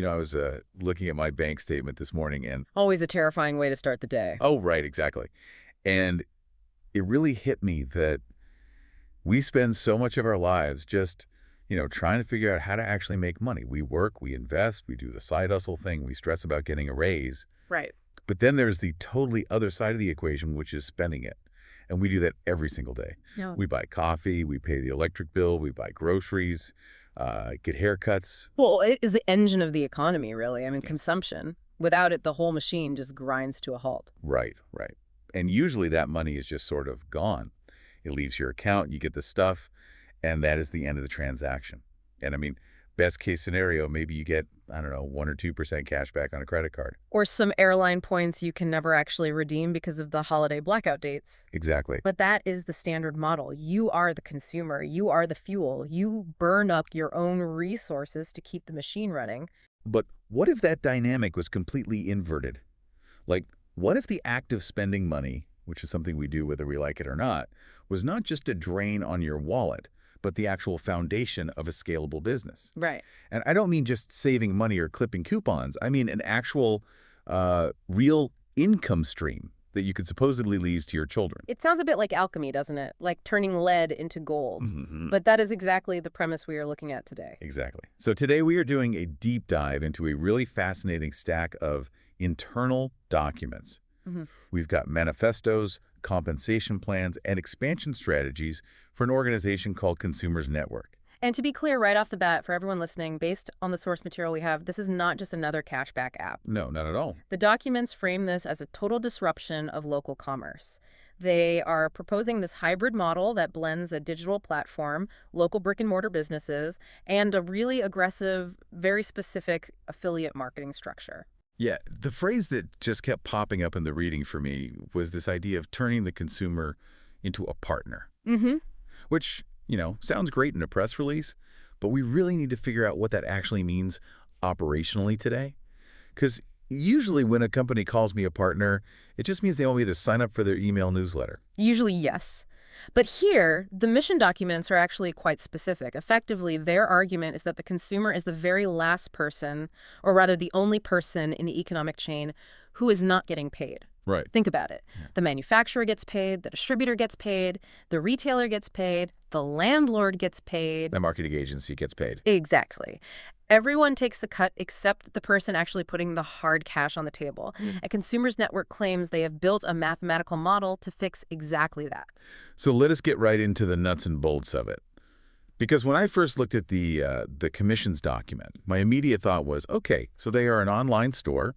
I was looking at my bank statement this morning and, Always a terrifying way to start the day. oh, right, exactly. And it really hit me that we spend so much of our lives just, trying to figure out how to actually make money. We work, we invest, we do the side hustle thing, we stress about getting a raise. Right. But then there's the totally other side of the equation, which is spending it. And we do that every single day. Yeah. We buy coffee, we pay the electric bill, we buy groceries, get haircuts. Well, it is the engine of the economy, really. I mean, consumption. Without it, the whole machine just grinds to a halt. Right, right. And usually that money is just sort of gone. It leaves your account, you get the stuff, and that is the end of the transaction. And I mean, best case scenario, maybe you get, I don't know, 1 or 2% cash back on a credit card. Or some airline points you can never actually redeem because of the holiday blackout dates. Exactly. But that is the standard model. You are the consumer. You are the fuel. You burn up your own resources to keep the machine running. But what if that dynamic was completely inverted? Like, what if the act of spending money, which is something we do whether we like it or not, was not just a drain on your wallet, but the actual foundation of a scalable business? Right. And I don't mean just saving money or clipping coupons. I mean an actual real income stream that you could supposedly leave to your children. It sounds a bit like alchemy, doesn't it? Like turning lead into gold. Mm-hmm. But that is exactly the premise we are looking at today. Exactly. So today we are doing a deep dive into a really fascinating stack of internal documents. Mm-hmm. We've got manifestos, compensation plans, and expansion strategies for an organization called Consumers Network. And to be clear right off the bat, for everyone listening, based on the source material we have, this is not just another cashback app. No, not at all. The documents frame this as a total disruption of local commerce. They are proposing this hybrid model that blends a digital platform, local brick-and-mortar businesses, and a really aggressive, very specific affiliate marketing structure. Yeah, the phrase that just kept popping up in the reading for me was this idea of turning the consumer into a partner. Mm-hmm. Which, sounds great in a press release, but we really need to figure out what that actually means operationally today. Because usually when a company calls me a partner, it just means they want me to sign up for their email newsletter. Usually, yes. But here, the mission documents are actually quite specific. Effectively, their argument is that the consumer is the very last person, or rather the only person in the economic chain who is not getting paid. Right. Think about it. The manufacturer gets paid, the distributor gets paid, the retailer gets paid, the landlord gets paid. The marketing agency gets paid. Exactly. Everyone takes a cut except the person actually putting the hard cash on the table. And Consumers Network claims they have built a mathematical model to fix exactly that. So let us get right into the nuts and bolts of it. Because when I first looked at the commissions document, my immediate thought was, okay, so they are an online store,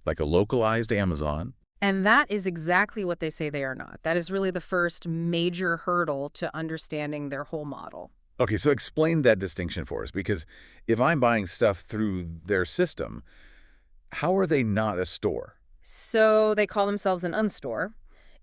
like a localized Amazon. And that is exactly what they say they are not. That is really the first major hurdle to understanding their whole model. Okay, so explain that distinction for us, because if I'm buying stuff through their system, how are they not a store? So they call themselves an unstore.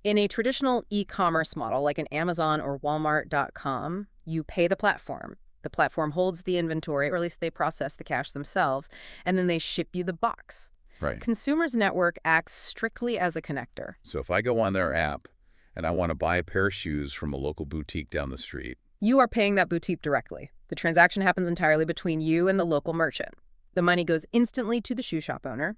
In a traditional e-commerce model, like an Amazon or Walmart.com, you pay the platform. The platform holds the inventory, or at least they process the cash themselves, and then they ship you the box. Right. Consumers Network acts strictly as a connector. So if I go on their app and I want to buy a pair of shoes from a local boutique down the street, You are paying that boutique directly. The transaction happens entirely between you and the local merchant. The money goes instantly to the shoe shop owner.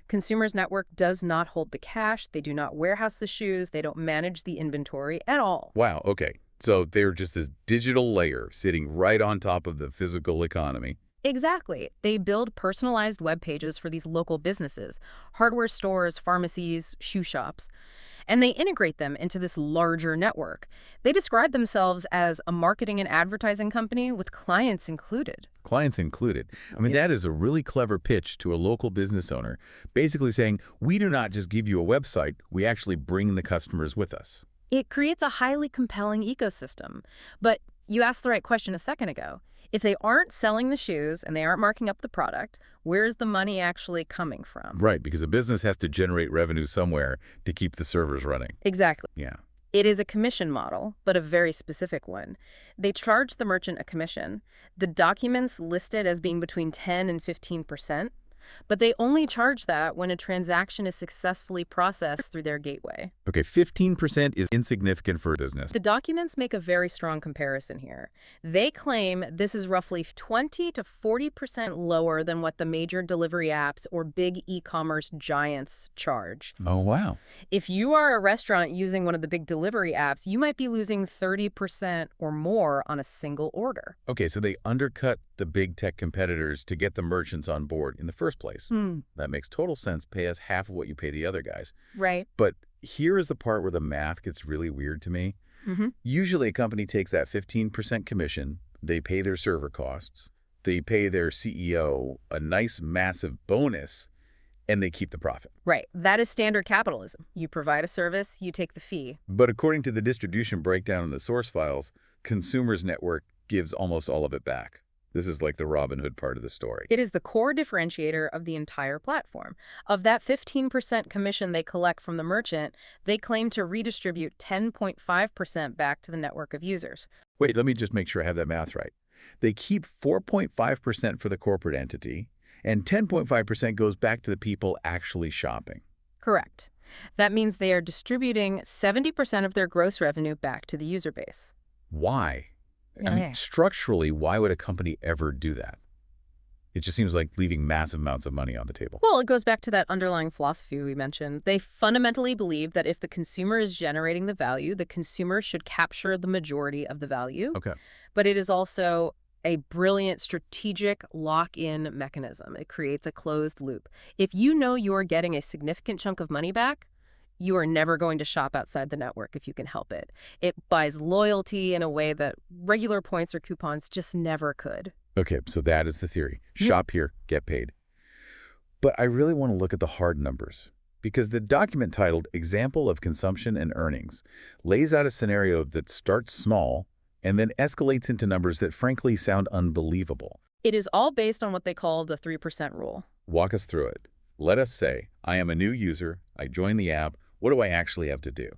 Consumers Network does not hold the cash. They do not warehouse the shoes. They don't manage the inventory at all. wow, okay. So they're just this digital layer sitting right on top of the physical economy. Exactly. They build personalized web pages for these local businesses, hardware stores, pharmacies, shoe shops, and they integrate them into this larger network. They describe themselves as a marketing and advertising company with clients included. Clients included. I mean, that is a really clever pitch to a local business owner, basically saying, we do not just give you a website, we actually bring the customers with us. It creates a highly compelling ecosystem. But you asked the right question a second ago. If they aren't selling the shoes and they aren't marking up the product, where is the money actually coming from? Right, because a business has to generate revenue somewhere to keep the servers running. Exactly. Yeah. It is a commission model, but a very specific one. They charge the merchant a commission. The documents listed as being between 10 and 15%. but they only charge that when a transaction is successfully processed through their gateway. Okay, 15% is insignificant for a business. The documents make a very strong comparison here. They claim this is roughly 20 to 40% lower than what the major delivery apps or big e-commerce giants charge. Oh, wow. If you are a restaurant using one of the big delivery apps, you might be losing 30% or more on a single order. Okay, so they undercut the big tech competitors to get the merchants on board in the first place. That makes total sense. Pay us half of what you pay the other guys. Right. But here is the part where the math gets really weird to me. Usually a company takes that 15% commission, they pay their server costs, they pay their CEO a nice massive bonus, and they keep the profit. Right. That is standard capitalism. You provide a service, you take the fee. But according to the distribution breakdown in the source files, Consumers Network gives almost all of it back. This is like the Robin Hood part of the story. It is the core differentiator of the entire platform. Of that 15% commission they collect from the merchant, they claim to redistribute 10.5% back to the network of users. Wait, let me just make sure I have that math right. They keep 4.5% for the corporate entity, and 10.5% goes back to the people actually shopping. Correct. That means they are distributing 70% of their gross revenue back to the user base. Why? I mean, structurally, why would a company ever do that? It just seems like leaving massive amounts of money on the table. Well, it goes back to that underlying philosophy we mentioned. They fundamentally believe that if the consumer is generating the value, the consumer should capture the majority of the value. Okay. But it is also a brilliant strategic lock-in mechanism. It creates a closed loop. If you know you're getting a significant chunk of money back, you are never going to shop outside the network if you can help it. It buys loyalty in a way that regular points or coupons just never could. Okay, so that is the theory. Shop here, get paid. But I really want to look at the hard numbers, because the document titled Example of Consumption and Earnings lays out a scenario that starts small and then escalates into numbers that frankly sound unbelievable. It is all based on what they call the 3% rule. Walk us through it. Let us say, I am a new user, I join the app, what do I actually have to do?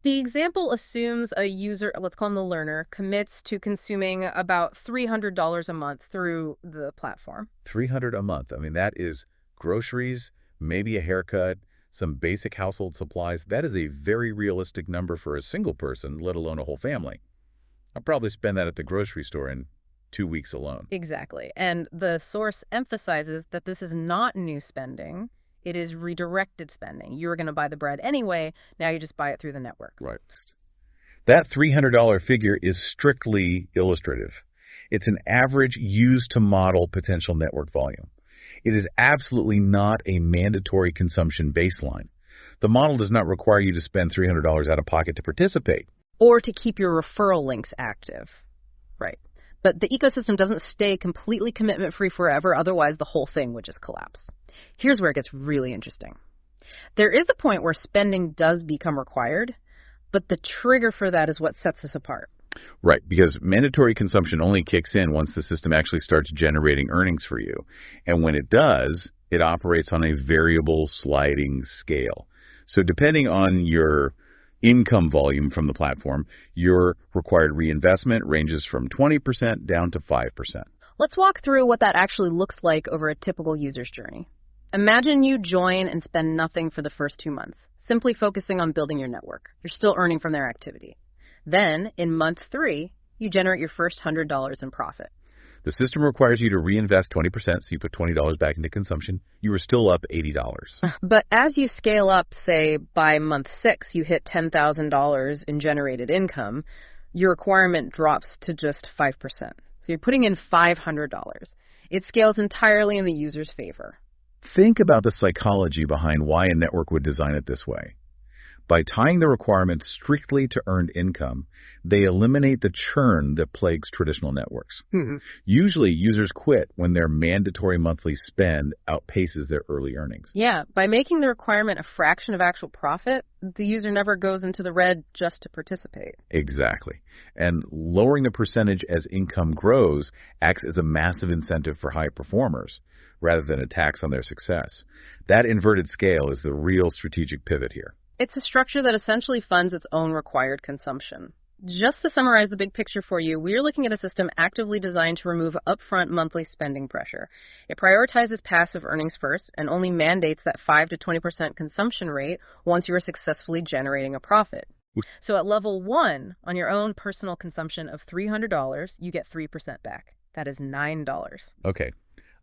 The example assumes a user, let's call him the learner, commits to consuming about $300 a month through the platform. $300 a month. I mean, that is groceries, maybe a haircut, some basic household supplies. That is a very realistic number for a single person, let alone a whole family. I'll probably spend that at the grocery store in 2 weeks alone. Exactly. And the source emphasizes that this is not new spending. It is redirected spending. You were going to buy the bread anyway. Now you just buy it through the network. Right. That $300 figure is strictly illustrative. It's an average used to model potential network volume. It is absolutely not a mandatory consumption baseline. The model does not require you to spend $300 out of pocket to participate. Or to keep your referral links active. Right. But the ecosystem doesn't stay completely commitment-free forever, otherwise the whole thing would just collapse. Here's where it gets really interesting. There is a point where spending does become required, but the trigger for that is what sets this apart. Right, because mandatory consumption only kicks in once the system actually starts generating earnings for you. And when it does, it operates on a variable sliding scale. So depending on your income volume from the platform, your required reinvestment ranges from 20% down to 5%. Let's walk through what that actually looks like over a typical user's journey. Imagine you join and spend nothing for the first 2 months, simply focusing on building your network. You're still earning from their activity. Then, in month 3, you generate your first $100 in profit. The system requires you to reinvest 20%, so you put $20 back into consumption. You are still up $80. But as you scale up, say, by month 6, you hit $10,000 in generated income, your requirement drops to just 5%. So you're putting in $500. It scales entirely in the user's favor. Think about the psychology behind why a network would design it this way. By tying the requirements strictly to earned income, they eliminate the churn that plagues traditional networks. Usually, users quit when their mandatory monthly spend outpaces their early earnings. Yeah, by making the requirement a fraction of actual profit, the user never goes into the red just to participate. Exactly. And lowering the percentage as income grows acts as a massive incentive for high performers, rather than a tax on their success. That inverted scale is the real strategic pivot here. It's a structure that essentially funds its own required consumption. Just to summarize the big picture for you, we're looking at a system actively designed to remove upfront monthly spending pressure. It prioritizes passive earnings first and only mandates that 5 to 20% consumption rate once you are successfully generating a profit. So at level 1, on your own personal consumption of $300, you get 3% back. That is $9. Okay,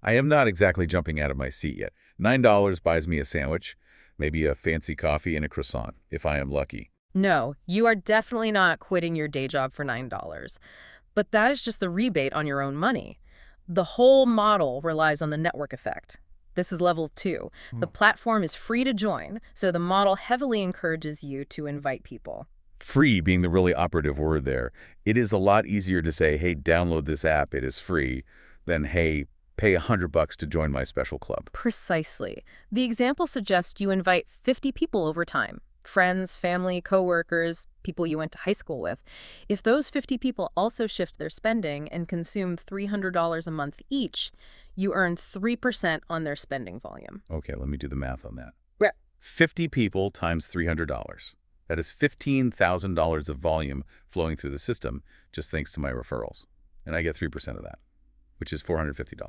I am not exactly jumping out of my seat yet. $9 buys me a sandwich, maybe a fancy coffee and a croissant, if I am lucky. No, you are definitely not quitting your day job for $9. But that is just the rebate on your own money. The whole model relies on the network effect. This is level 2. The platform is free to join, so the model heavily encourages you to invite people. Free being the really operative word there. It is a lot easier to say, hey, download this app, it is free, than, hey, pay $100 to join my special club. Precisely. The example suggests you invite 50 people over time. Friends, family, coworkers, people you went to high school with. If those 50 people also shift their spending and consume $300 a month each, you earn 3% on their spending volume. Okay, let me do the math on that. Yeah. 50 people times $300. That is $15,000 of volume flowing through the system just thanks to my referrals. And I get 3% of that, which is $450.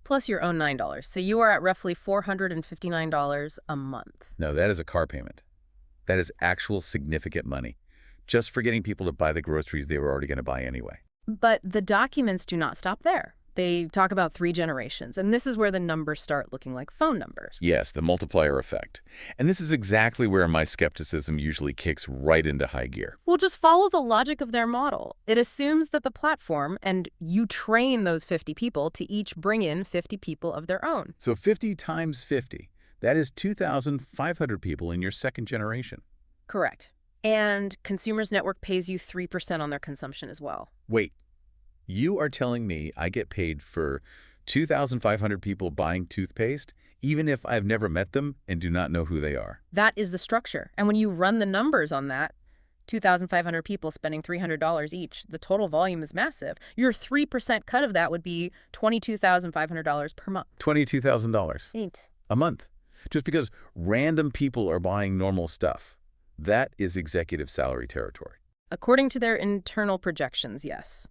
Plus your own $9. So you are at roughly $459 a month. No, that is a car payment. That is actual significant money, just for getting people to buy the groceries they were already going to buy anyway. But the documents do not stop there. They talk about 3 generations, and this is where the numbers start looking like phone numbers. Yes, the multiplier effect. And this is exactly where my skepticism usually kicks right into high gear. Well, just follow the logic of their model. It assumes that the platform, and you train those 50 people to each bring in 50 people of their own. So 50 times 50. That is 2,500 people in your second generation. Correct. And Consumers Network pays you 3% on their consumption as well. Wait, you are telling me I get paid for 2,500 people buying toothpaste, even if I've never met them and do not know who they are? That is the structure. And when you run the numbers on that, 2,500 people spending $300 each, the total volume is massive. Your 3% cut of that would be $22,500 per month. $22,000 Ain't. a month. Just because random people are buying normal stuff. That is executive salary territory. According to their internal projections, yes.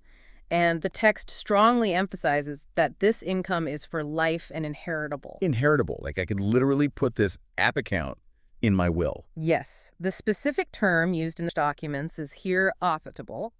And the text strongly emphasizes that this income is for life and inheritable. Inheritable. Like I could literally put this app account in my will. Yes. The specific term used in the documents is hereofatable.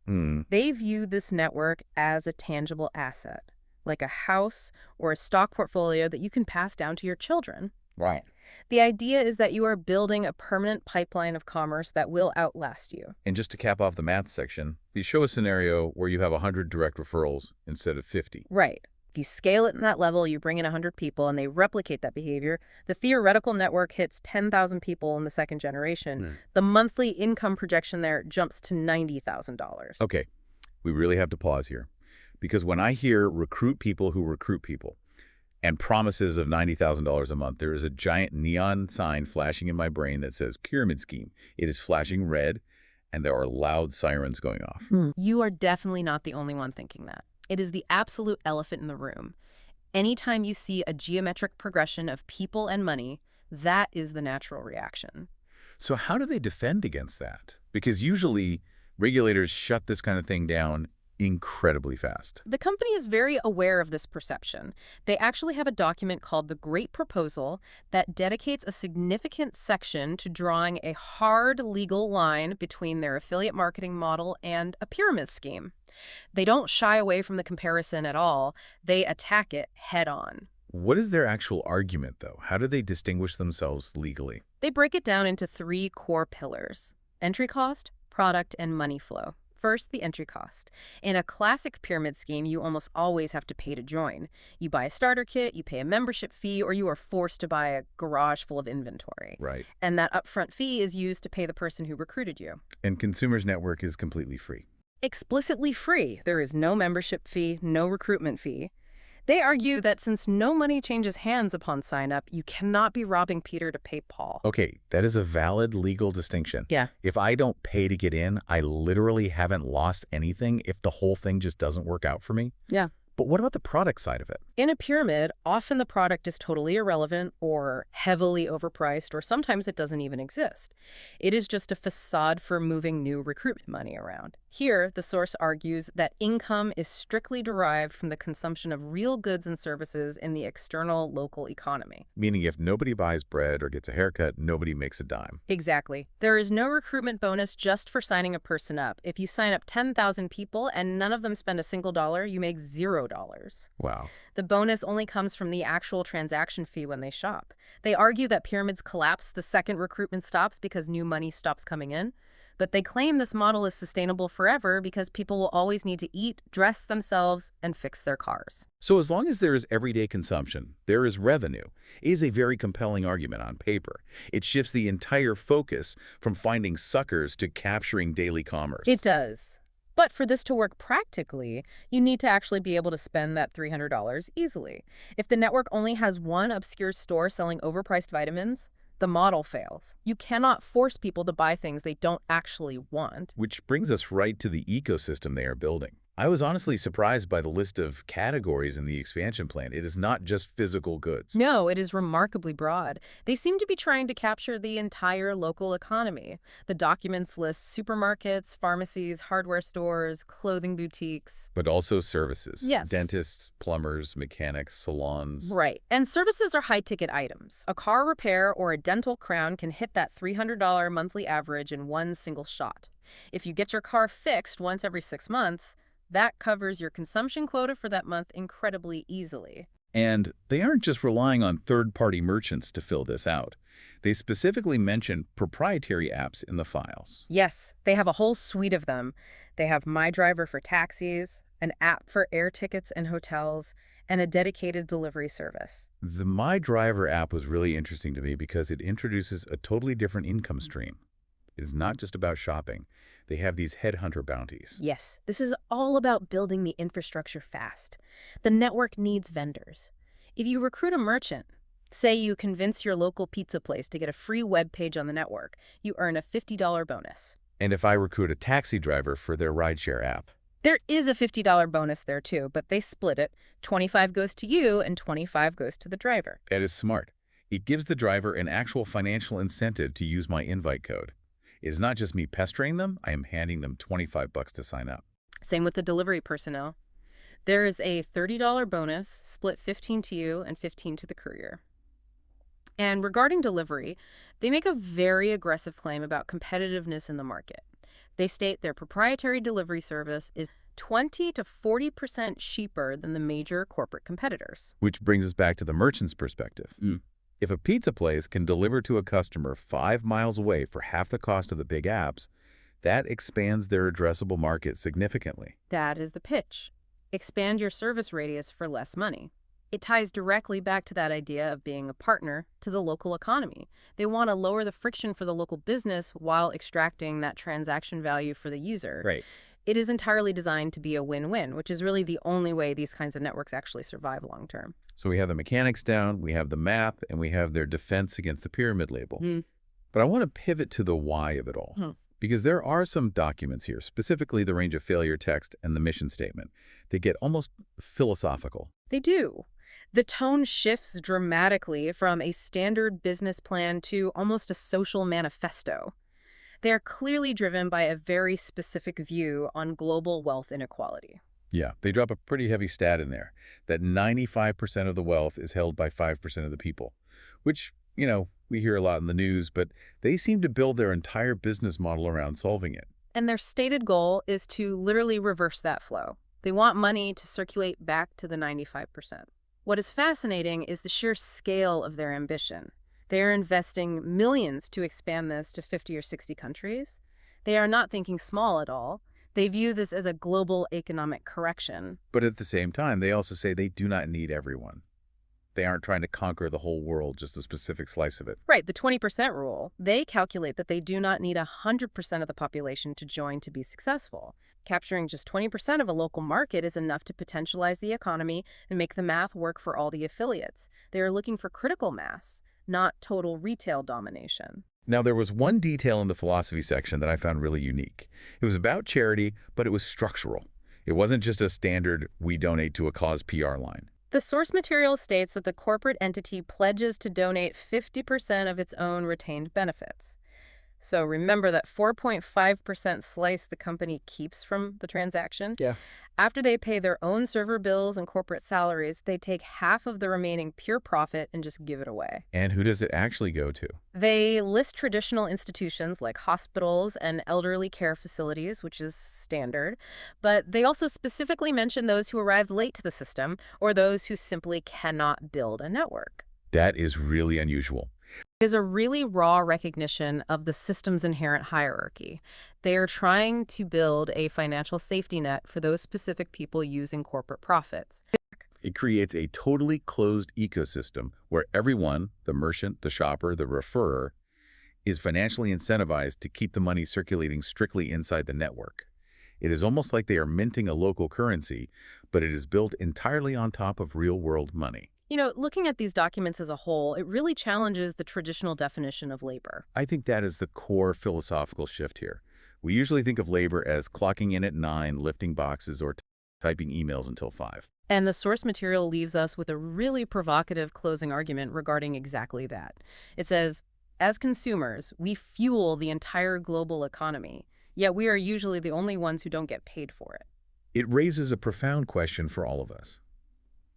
They view this network as a tangible asset, like a house or a stock portfolio that you can pass down to your children. Right. The idea is that you are building a permanent pipeline of commerce that will outlast you. And just to cap off the math section, they show a scenario where you have 100 direct referrals instead of 50. Right. If you scale it in that level, you bring in 100 people and they replicate that behavior, the theoretical network hits 10,000 people in the second generation. The monthly income projection there jumps to $90,000. Okay, we really have to pause here. Because when I hear recruit people who recruit people, and promises of $90,000 a month, there is a giant neon sign flashing in my brain that says pyramid scheme. It is flashing red, and there are loud sirens going off. You are definitely not the only one thinking that. It is the absolute elephant in the room. Anytime you see a geometric progression of people and money, that is the natural reaction. So how do they defend against that? Because usually regulators shut this kind of thing down incredibly fast. The company is very aware of this perception. They actually have a document called the Great Proposal that dedicates a significant section to drawing a hard legal line between their affiliate marketing model and a pyramid scheme. They don't shy away from the comparison at all. They attack it head on. What is their actual argument, though? How do they distinguish themselves legally? They break it down into 3 core pillars: entry cost, product, and money flow. First, the entry cost. In a classic pyramid scheme, you almost always have to pay to join. You buy a starter kit, you pay a membership fee, or you are forced to buy a garage full of inventory. Right. And that upfront fee is used to pay the person who recruited you. And Consumers Network is completely free. Explicitly free. There is no membership fee, no recruitment fee. They argue that since no money changes hands upon sign-up, you cannot be robbing Peter to pay Paul. Okay, that is a valid legal distinction. Yeah. If I don't pay to get in, I literally haven't lost anything if the whole thing just doesn't work out for me. Yeah. But what about the product side of it? In a pyramid, often the product is totally irrelevant or heavily overpriced, or sometimes it doesn't even exist. It is just a facade for moving new recruitment money around. Here, the source argues that income is strictly derived from the consumption of real goods and services in the external local economy. Meaning if nobody buys bread or gets a haircut, nobody makes a dime. Exactly. There is no recruitment bonus just for signing a person up. If you sign up 10,000 people and none of them spend a single dollar, you make $0. Wow. The bonus only comes from the actual transaction fee when they shop. They argue that pyramids collapse the second recruitment stops because new money stops coming in. But they claim this model is sustainable forever because people will always need to eat, dress themselves, and fix their cars. So as long as there is everyday consumption, there is revenue. It is a very compelling argument on paper. It shifts the entire focus from finding suckers to capturing daily commerce. It does. But for this to work practically, you need to actually be able to spend that $300 easily. If the network only has one obscure store selling overpriced vitamins, the model fails. You cannot force people to buy things they don't actually want. Which brings us right to the ecosystem they are building. I was honestly surprised by the list of categories in the expansion plan. It is not just physical goods. No, it is remarkably broad. They seem to be trying to capture the entire local economy. The documents list supermarkets, pharmacies, hardware stores, clothing boutiques. But also services. Yes. Dentists, plumbers, mechanics, salons. Right. And services are high-ticket items. A car repair or a dental crown can hit that $300 monthly average in one single shot. If you get your car fixed once every 6 months, that covers your consumption quota for that month incredibly easily. And they aren't just relying on third-party merchants to fill this out. They specifically mention proprietary apps in the files. Yes, they have a whole suite of them. They have MyDriver for taxis, an app for air tickets and hotels, and a dedicated delivery service. The MyDriver app was really interesting to me because it introduces a totally different income stream. It is not just about shopping. They have these headhunter bounties. Yes, this is all about building the infrastructure fast. The network needs vendors. If you recruit a merchant, say you convince your local pizza place to get a free web page on the network, you earn a $50 bonus. And if I recruit a taxi driver for their rideshare app? There is a $50 bonus there too, but they split it. 25 goes to you and 25 goes to the driver. That is smart. It gives the driver an actual financial incentive to use my invite code. It is not just me pestering them, I am handing them $25 to sign up. Same with the delivery personnel. There is a $30 bonus, split 15 to you and 15 to the courier. And regarding delivery, they make a very aggressive claim about competitiveness in the market. They state their proprietary delivery service is 20 to 40% cheaper than the major corporate competitors. Which brings us back to the merchant's perspective. If a pizza place can deliver to a customer 5 miles away for half the cost of the big apps, that expands their addressable market significantly. That is the pitch. Expand your service radius for less money. It ties directly back to that idea of being a partner to the local economy. They want to lower the friction for the local business while extracting that transaction value for the user. Right. It is entirely designed to be a win-win, which is really the only way these kinds of networks actually survive long-term. So we have the mechanics down, we have the map, and we have their defense against the pyramid label. But I want to pivot to the why of it all. Because there are some documents here, specifically the range of failure text and the mission statement, that get almost philosophical. They do. The tone shifts dramatically from a standard business plan to almost a social manifesto. They are clearly driven by a very specific view on global wealth inequality. Yeah, they drop a pretty heavy stat in there, that 95% of the wealth is held by 5% of the people, which, we hear a lot in the news, but they seem to build their entire business model around solving it. And their stated goal is to literally reverse that flow. They want money to circulate back to the 95%. What is fascinating is the sheer scale of their ambition. They are investing millions to expand this to 50 or 60 countries. They are not thinking small at all. They view this as a global economic correction. But at the same time, they also say they do not need everyone. They aren't trying to conquer the whole world, just a specific slice of it. Right, the 20% rule. They calculate that they do not need 100% of the population to join to be successful. Capturing just 20% of a local market is enough to potentialize the economy and make the math work for all the affiliates. They are looking for critical mass, not total retail domination. Now, there was one detail in the philosophy section that I found really unique. It was about charity, but it was structural. It wasn't just a standard, we donate to a cause PR line. The source material states that the corporate entity pledges to donate 50% of its own retained benefits. So remember that 4.5% slice the company keeps from the transaction? Yeah. After they pay their own server bills and corporate salaries, they take half of the remaining pure profit and just give it away. And who does it actually go to? They list traditional institutions like hospitals and elderly care facilities, which is standard, but they also specifically mention those who arrived late to the system or those who simply cannot build a network. That is really unusual. It is a really raw recognition of the system's inherent hierarchy. They are trying to build a financial safety net for those specific people using corporate profits. It creates a totally closed ecosystem where everyone, the merchant, the shopper, the referrer, is financially incentivized to keep the money circulating strictly inside the network. It is almost like they are minting a local currency, but it is built entirely on top of real-world money. Looking at these documents as a whole, it really challenges the traditional definition of labor. I think that is the core philosophical shift here. We usually think of labor as clocking in at 9, lifting boxes, or typing emails until 5. And the source material leaves us with a really provocative closing argument regarding exactly that. It says, as consumers, we fuel the entire global economy, yet we are usually the only ones who don't get paid for it. It raises a profound question for all of us.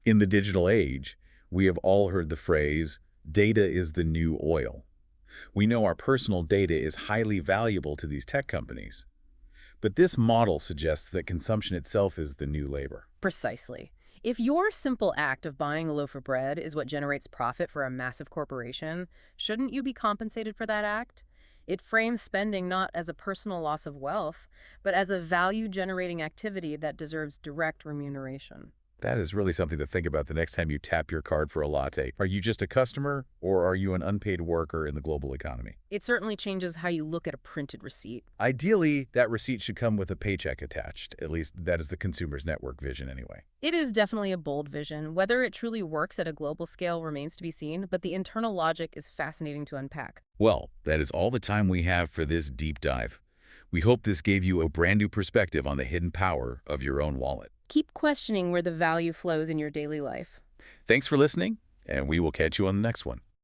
In the digital age, we have all heard the phrase, data is the new oil. We know our personal data is highly valuable to these tech companies. But this model suggests that consumption itself is the new labor. Precisely. If your simple act of buying a loaf of bread is what generates profit for a massive corporation, shouldn't you be compensated for that act? It frames spending not as a personal loss of wealth, but as a value-generating activity that deserves direct remuneration. That is really something to think about the next time you tap your card for a latte. Are you just a customer, or are you an unpaid worker in the global economy? It certainly changes how you look at a printed receipt. Ideally, that receipt should come with a paycheck attached. At least that is the consumer's network vision anyway. It is definitely a bold vision. Whether it truly works at a global scale remains to be seen, but the internal logic is fascinating to unpack. Well, that is all the time we have for this deep dive. We hope this gave you a brand new perspective on the hidden power of your own wallet. Keep questioning where the value flows in your daily life. Thanks for listening, and we will catch you on the next one.